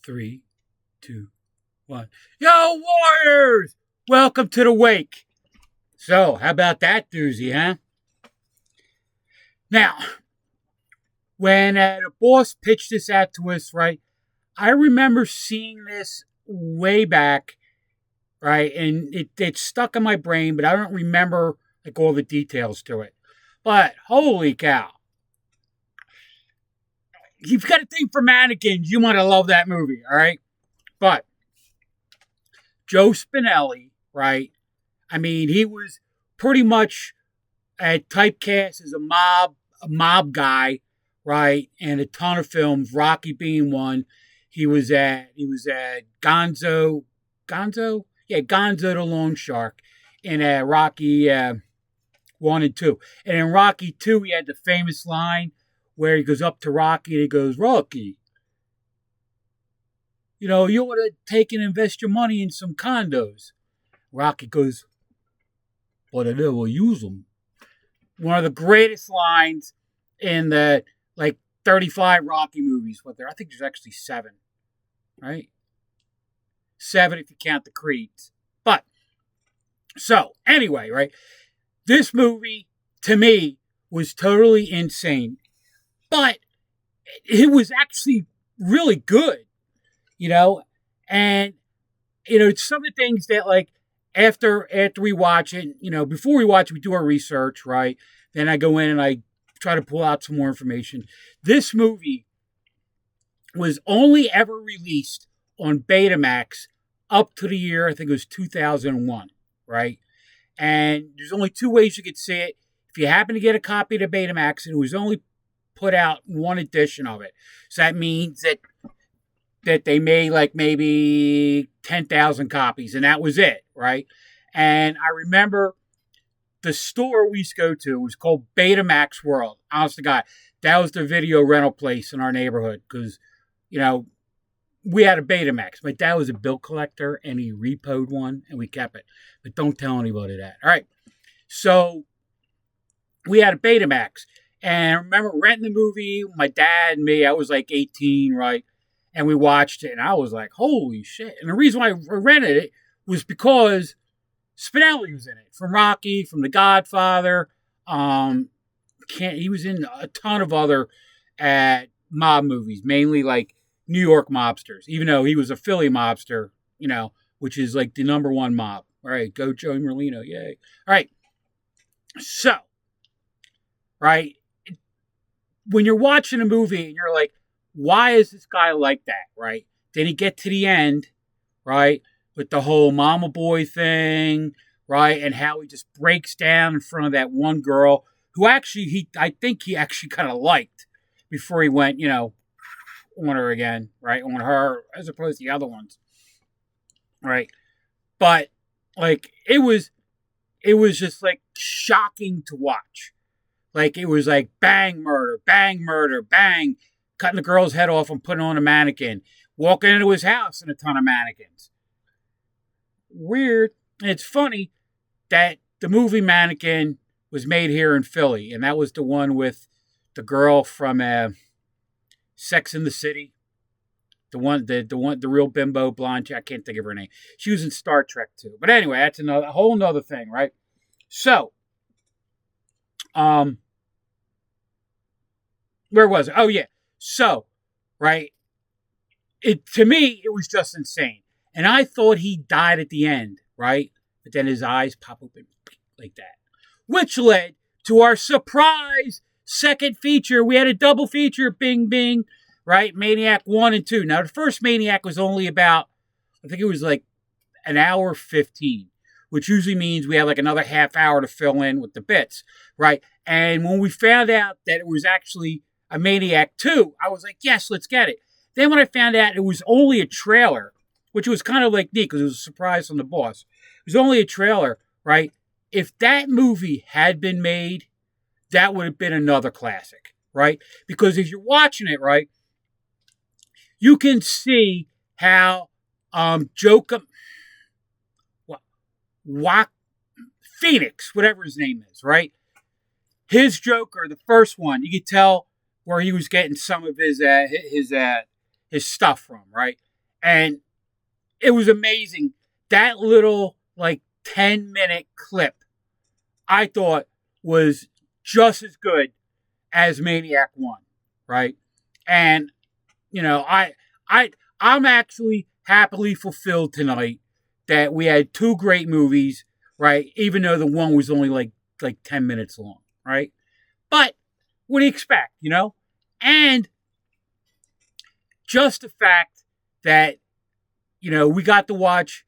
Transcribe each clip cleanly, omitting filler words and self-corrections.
Three, two, one. Yo, Warriors! Welcome to the wake. So, how about that doozy, huh? Now, when the boss pitched this out to us, right, I remember seeing this way back, right, and it stuck in my brain, but I don't remember like all the details to it. But holy cow. You've got a thing for mannequins. You want to love that movie, all right? But Joe Spinelli, right? I mean, he was pretty much typecast as a mob guy, right? And a ton of films, Rocky being one. He was at Gonzo the Loan Shark in Rocky 1 and 2. And in Rocky 2, he had the famous line where he goes up to Rocky and he goes, Rocky, you ought to take and invest your money in some condos. Rocky goes, but I never use them. One of the greatest lines in the, like, 35 Rocky movies. I think there's actually 7, right? 7 if you count the Creeds. But, so, anyway, right? This movie, to me, was totally insane. But it was actually really good, and some of the things that, like, after we watch it, before we watch it, we do our research, right? Then I go in and I try to pull out some more information. This movie was only ever released on Betamax up to the year, I think it was 2001, right? And there's only 2 ways you could see it. If you happen to get a copy of the Betamax, and it was only put out 1 edition of it. So that means that they made like maybe 10,000 copies, and that was it, right? And I remember the store we used to go to was called Betamax World. Honest to God, that was the video rental place in our neighborhood because, we had a Betamax. My dad was a bill collector, and he repoed one, and we kept it. But don't tell anybody that. All right. So we had a Betamax. And I remember renting the movie, my dad and me. I was like 18, right? And we watched it, and I was like, holy shit. And the reason why I rented it was because Spinelli was in it. From Rocky, from The Godfather. He was in a ton of other mob movies, mainly like New York mobsters, even though he was a Philly mobster, which is like the #1 mob. All right, go Joey Merlino, yay. All right, so, right, when you're watching a movie and you're like, why is this guy like that, right? Then you get to the end, right, with the whole mama boy thing, right, and how he just breaks down in front of that one girl who actually, I think he actually kind of liked before he went, on her again, right, on her, as opposed to the other ones, right? But, like, it was just, like, shocking to watch. Like, it was like bang, murder, bang, cutting the girl's head off and putting on a mannequin, walking into his house in a ton of mannequins. Weird. And it's funny that the movie Mannequin was made here in Philly, and that was the one with the girl from Sex in the City. The real bimbo blonde. I can't think of her name. She was in Star Trek too. But anyway, that's a whole nother thing, right? So, where was it? Oh yeah. So, right. To me, it was just insane. And I thought he died at the end, right? But then his eyes pop open like that. Which led to our surprise second feature. We had a double feature, bing, bing, right? Maniac 1 and 2. Now, the first Maniac was only about, I think it was like an hour 15, which usually means we have like another half hour to fill in with the bits, right? And when we found out that it was actually a Maniac 2, I was like, yes, let's get it. Then when I found out it was only a trailer, which was kind of like neat because it was a surprise from the boss. It was only a trailer, right? If that movie had been made, that would have been another classic, right? Because if you're watching it, right, you can see how Joker, Phoenix, whatever his name is, right? His Joker, the first one, you could tell where he was getting some of his stuff from, right? And it was amazing. That little, like, 10-minute clip, I thought was just as good as Maniac 1, right? And, you know, I, I'm actually happily fulfilled tonight that we had two great movies, right? Even though the one was only like 10 minutes long, right? But what do you expect, you know? And just the fact that, you know, we got to watch,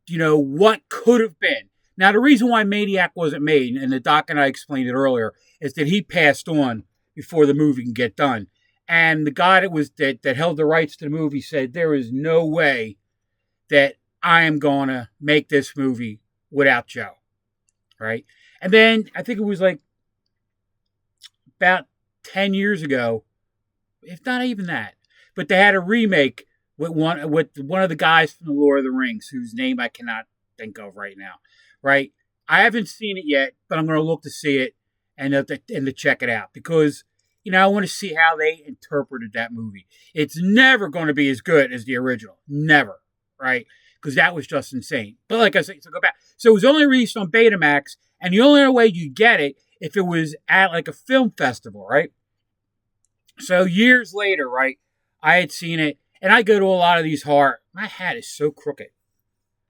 you know, what could have been. Now, the reason why Maniac wasn't made, and the doc and I explained it earlier, is that he passed on before the movie can get done. And the guy that held the rights to the movie said there is no way that I am going to make this movie without Joe, right? And then I think it was like about 10 years ago, if not even that, but they had a remake with one of the guys from the Lord of the Rings, whose name I cannot think of right now, right? I haven't seen it yet, but I'm going to look to see it and to check it out because, you know, I want to see how they interpreted that movie. It's never going to be as good as the original, never, right? Because that was just insane. But like I said, so go back. So it was only released on Betamax, and the only way you get it if it was at like a film festival, right? So years later, right, I had seen it, and I go to a lot of these horror. My hat is so crooked,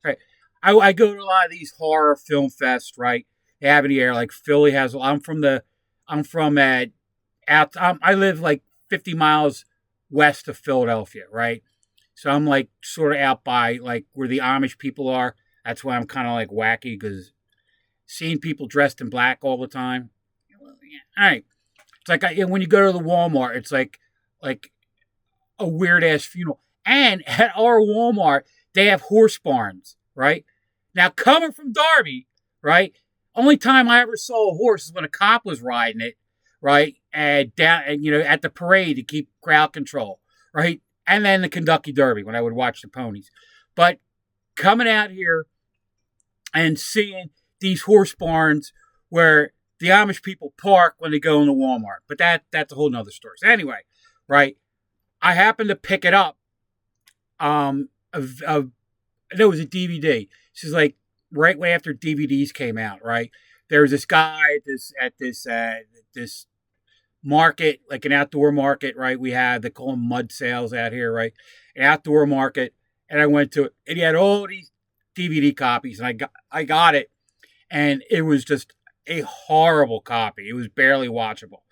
right? I go to a lot of these horror film fests, right? They have in the air like Philly has. I live like 50 miles west of Philadelphia, right? So I'm like sort of out by like where the Amish people are. That's why I'm kind of like wacky because seeing people dressed in black all the time. Well, yeah. All right. It's like when you go to the Walmart, it's like a weird ass funeral. And at our Walmart, they have horse barns, right? Now coming from Darby, right? Only time I ever saw a horse is when a cop was riding it, right? And down, and you know, at the parade to keep crowd control, right? And then the Kentucky Derby when I would watch the ponies. But coming out here and seeing these horse barns where the Amish people park when they go into Walmart. But that's a whole nother story. So anyway, right? I happened to pick it up. There was a DVD. This is like right way after DVDs came out, right? There was this guy at this market, like an outdoor market, right? They call them mud sales out here, right? An outdoor market. And I went to it, and he had all these DVD copies, and I got it, and it was just a horrible copy. It was barely watchable.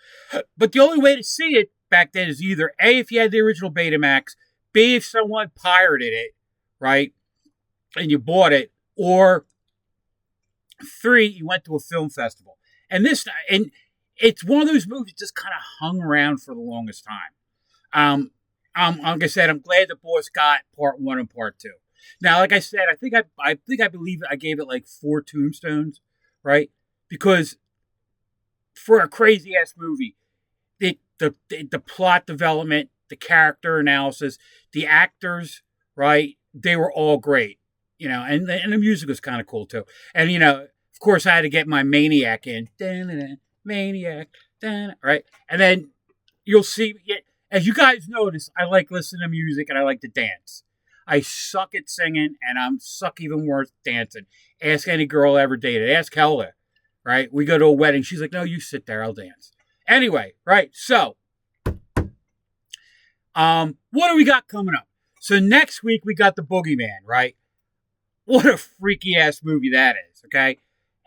But the only way to see it back then is either A, if you had the original Betamax, B, if someone pirated it, right, and you bought it, or 3, you went to a film festival. And it's one of those movies that just kind of hung around for the longest time. Like I said, I'm glad the boss got part 1 and part 2. Now, like I said, I believe I gave it like 4 tombstones, right? Because for a crazy ass movie, the plot development, the character analysis, the actors, right? They were all great, you know, and the music was kind of cool too. And you know, of course, I had to get my Maniac in, Maniac, right? And then you'll see, as you guys notice, I like listening to music and I like to dance. I suck at singing and I'm suck even worse dancing. Ask any girl I ever dated. Ask Hella, right? We go to a wedding. She's like, no, you sit there. I'll dance. Anyway, right? So, what do we got coming up? So next week we got The Boogeyman, right? What a freaky ass movie that is, okay?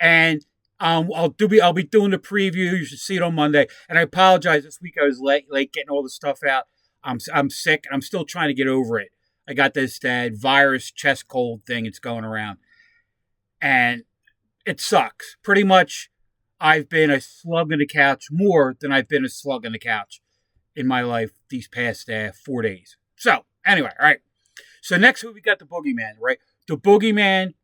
And I'll be doing the preview. You should see it on Monday. And I apologize. This week I was late getting all the stuff out. I'm sick and I'm still trying to get over it. I got this virus chest cold thing. It's going around, and it sucks. Pretty much, I've been a slug on the couch more than I've been a slug on the couch in my life these past 4 days. So anyway, all right. So next week we got The Boogeyman, right? The Boogeyman,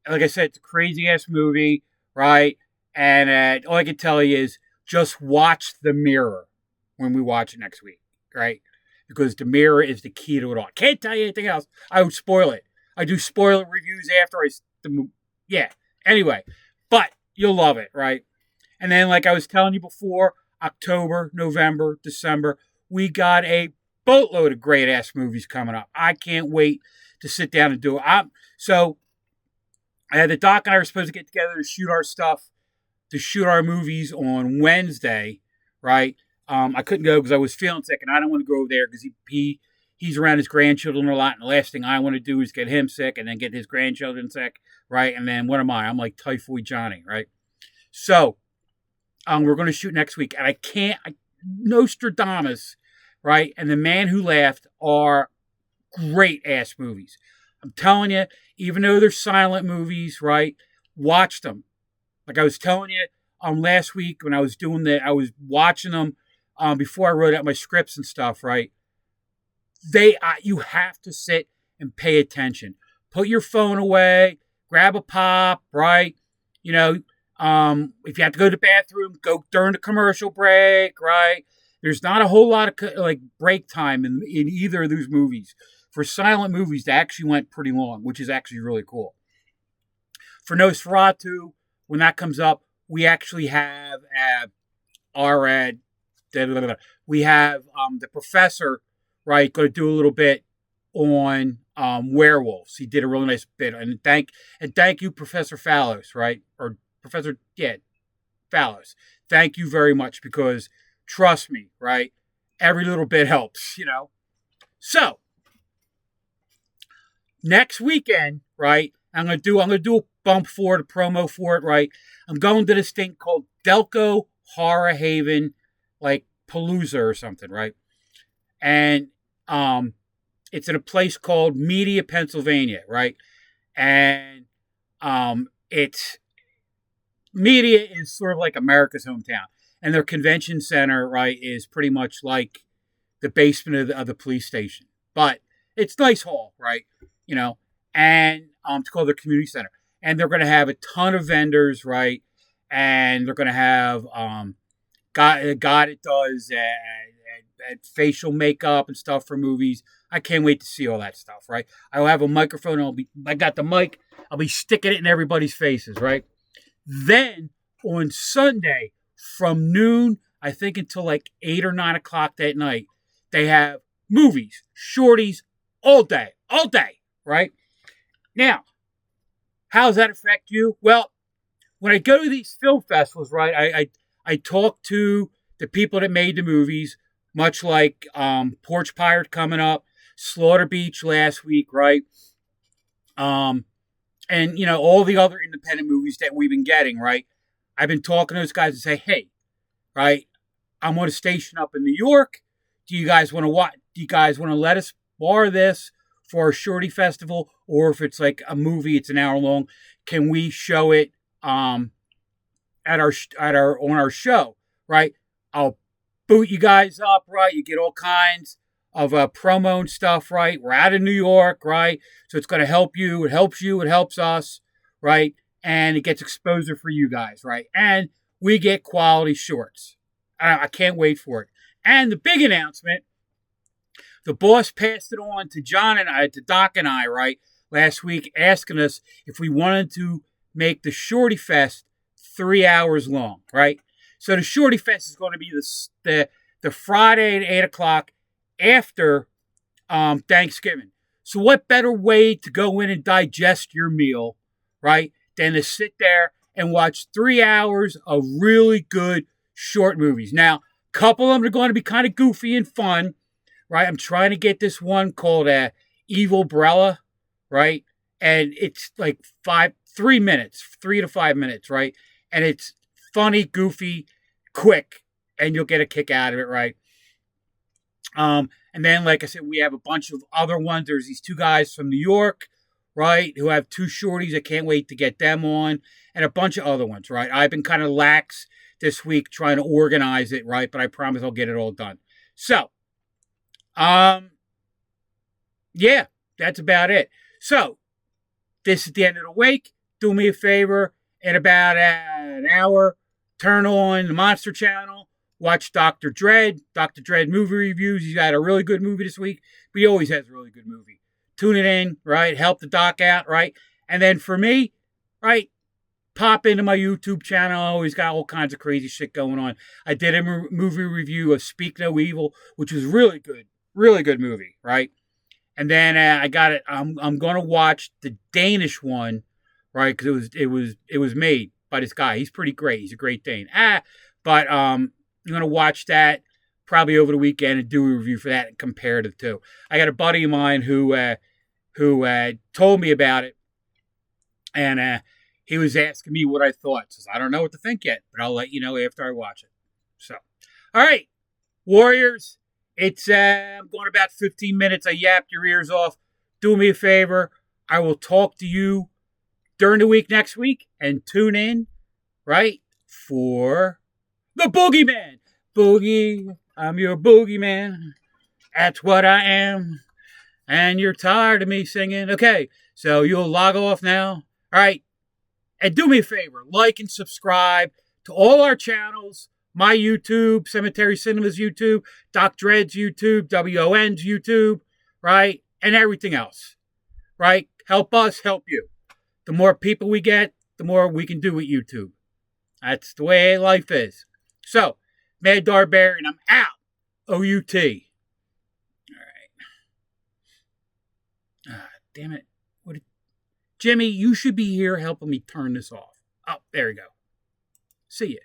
like I said, it's a crazy ass movie, right? And all I can tell you is just watch The Mirror when we watch it next week, right? Because The Mirror is the key to it all. I can't tell you anything else. I would spoil it. I do spoiler reviews after yeah. Anyway, but you'll love it, right? And then, like I was telling you before, October, November, December, we got a boatload of great ass movies coming up. I can't wait to sit down and do it. So I had the doc and I were supposed to get together to shoot our stuff, to shoot our movies on Wednesday, right? I couldn't go because I was feeling sick, and I don't want to go over there because he's around his grandchildren a lot, and the last thing I want to do is get him sick and then get his grandchildren sick, right? And then what am I? I'm like Typhoid Johnny, right? So we're going to shoot next week, and Nostradamus, right, and The Man Who Laughed are great ass movies. I'm telling you, even though they're silent movies, right, watch them. Like I was telling you last week when I was doing that, I was watching them before I wrote out my scripts and stuff, right? You have to sit and pay attention. Put your phone away, grab a pop, right? You know, if you have to go to the bathroom, go during the commercial break, right? There's not a whole lot of like break time in either of those movies. For silent movies, they actually went pretty long, which is actually really cool. For Nosferatu, when that comes up, we actually have we have the professor, right, going to do a little bit on werewolves. He did a really nice bit, and thank you, Professor Fallows, right, or Professor Fallows. Thank you very much, because trust me, right, every little bit helps, you know. So next weekend, right, I'm gonna do a bump for it, a promo for it, right. I'm going to this thing called Delco Horror Haven, like Palooza or something, right? And it's in a place called Media, Pennsylvania, right? And it's Media is sort of like America's hometown, and their convention center, right, is pretty much like the basement of the police station, but it's a nice hall, right? You know, and it's called their community center, and they're going to have a ton of vendors, right? And they're going to have God that does facial makeup and stuff for movies. I can't wait to see all that stuff, right? I'll have a microphone. I got the mic. I'll be sticking it in everybody's faces, right? Then on Sunday from noon, I think until like 8 or 9 o'clock that night, they have movies, shorties, all day, right? Now, how does that affect you? Well, when I go to these film festivals, right, I talk to the people that made the movies, much like Porch Pirate coming up, Slaughter Beach last week, right? And, you know, all the other independent movies that we've been getting, right? I've been talking to those guys and say, hey, right, I'm on a station up in New York. Do you guys want to watch? Do you guys want to let us borrow this for a shorty festival? Or if it's like a movie, it's an hour long, can we show it on our show, right? I'll boot you guys up, right? You get all kinds of promo and stuff, right? We're out of New York, right? So it's going to help you. It helps you. It helps us, right? And it gets exposure for you guys, right? And we get quality shorts. I can't wait for it. And the big announcement, the boss passed it on to John and I, to Doc and I, right, last week, asking us if we wanted to make the Shorty Fest 3 hours long, right? So the Shorty Fest is going to be the Friday at 8 o'clock after Thanksgiving. So what better way to go in and digest your meal, right, than to sit there and watch 3 hours of really good short movies. Now, a couple of them are going to be kind of goofy and fun, right? I'm trying to get this one called Evil Brella, right? And it's like 3 minutes, 3 to 5 minutes, right? And it's funny, goofy, quick, and you'll get a kick out of it, right? And then, like I said, we have a bunch of other ones. There's these two guys from New York, right, who have two shorties. I can't wait to get them on, and a bunch of other ones, right? I've been kind of lax this week trying to organize it, right? But I promise I'll get it all done. So, yeah, that's about it. So, this is the end of the week. Do me a favor, in about an hour, turn on the Monster Channel. Watch Dr. Dredd movie reviews. He's got a really good movie this week, but he always has a really good movie. Tune it in, right? Help the doc out, right? And then for me, right, pop into my YouTube channel. I always got all kinds of crazy shit going on. I did a movie review of Speak No Evil, which was really good. Really good movie, right? And then I got it. I'm gonna watch the Danish one, right? Because it was made by this guy. He's pretty great. He's a great Dane. But I'm gonna watch that probably over the weekend and do a review for that and compare the two. I got a buddy of mine who told me about it, and he was asking me what I thought. Says I don't know what to think yet, but I'll let you know after I watch it. So, all right, Warriors. It's I'm going about 15 minutes. I yapped your ears off. Do me a favor. I will talk to you during the week next week, and tune in, right, for the Boogeyman. Boogie, I'm your Boogeyman. That's what I am. And you're tired of me singing. Okay, so you'll log off now. All right. And do me a favor. Like and subscribe to all our channels. My YouTube, Cemetery Cinema's YouTube, Doc Dread's YouTube, WON's YouTube, right? And everything else, right? Help us, help you. The more people we get, the more we can do with YouTube. That's the way life is. So, Mad Darbarian, I'm out. OUT. All right. Damn it. Jimmy, you should be here helping me turn this off. Oh, there you go. See ya.